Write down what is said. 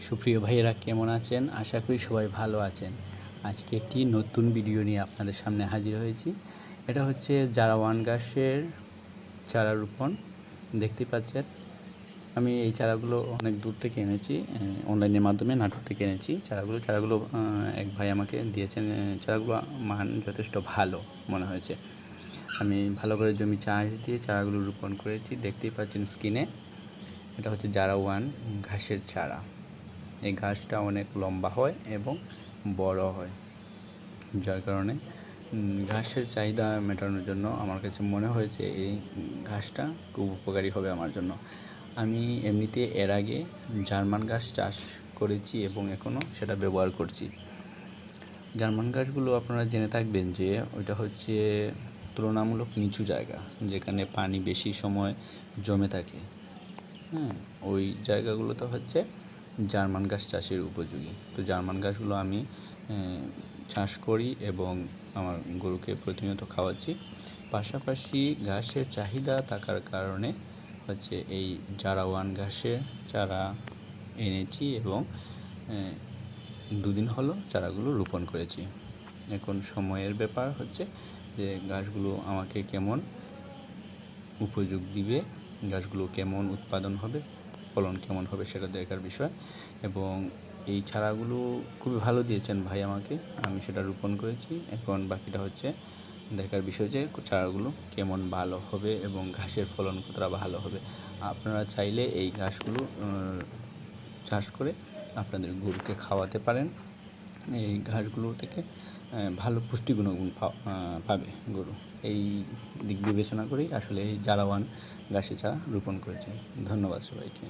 সুপ্রিয় ভাইয়েরা কেমন আছেন? আশা করি সবাই ভালো আছেন। আজকে একটি নতুন ভিডিও নিয়ে আপনাদের সামনে হাজির হয়েছি। এটা হচ্ছে জারাওয়ান গাছের চারা রোপণ। দেখতেই পাচ্ছেন, আমি এই চারাগুলো অনেক দূর থেকে এনেছি, অনলাইনের মাধ্যমে নাটোর থেকে এনেছি চারাগুলো এক ভাই আমাকে দিয়েছেন। চারাগুলো মান যথেষ্ট ভালো মনে হয়েছে। আমি ভালো করে জমি চাষ দিয়ে চারাগুলো রোপণ করেছি। দেখতেই পাচ্ছেন স্ক্রিনে, এটা হচ্ছে জারাওয়ান ঘাসের চারা। এই ঘাসটা অনেক লম্বা হয় এবং বড় হয়, যার কারণে ঘাসের চাহিদা মেটানোর জন্য আমার কাছে মনে হয়েছে এই ঘাসটা খুব উপকারী হবে আমার জন্য। আমি এমনিতে এর আগে জার্মান ঘাস চাষ করেছি এবং এখনও সেটা ব্যবহার করছি। জার্মান ঘাসগুলো আপনারা জেনে থাকবেন যে ওইটা হচ্ছে তুলনামূলক নিচু জায়গা, যেখানে পানি বেশি সময় জমে থাকে। ওই জায়গাগুলোতে হচ্ছে জার্মান ঘাস চাষের উপযোগী। তো জার্মান ঘাসগুলো আমি চাষ করি এবং আমার গরুকে প্রতিনিয়ত খাওয়াচ্ছি। পাশাপাশি ঘাসের চাহিদা থাকার কারণে হচ্ছে এই জারাওয়ান ঘাসের চারা এনেছি এবং 2 দিন হলো চারাগুলো রোপণ করেছি। এখন সময়ের ব্যাপার হচ্ছে যে ঘাসগুলো আমাকে কেমন উপযোগ দিবে, গাছগুলো কেমন উৎপাদন হবে, ফলন কেমন হবে সেটা দেখার বিষয়। এবং এই চারাগুলো খুবই ভালো দিয়েছেন ভাই আমাকে, আমি সেটা রোপণ করেছি। এখন বাকিটা হচ্ছে দেখার বিষয় যে চারাগুলো কেমন ভালো হবে এবং ঘাসের ফলন কতটা ভালো হবে। আপনারা চাইলে এই ঘাসগুলো চাষ করে আপনাদের গরুকে খাওয়াতে পারেন। এই ঘাসগুলো থেকে ভালো পুষ্টি গুণগুণ পাবে গরু। এই দিক বিবেচনা করেই আসলে এই জারাওয়ান ঘাসের চারা রোপণ করেছি। ধন্যবাদ সবাইকে।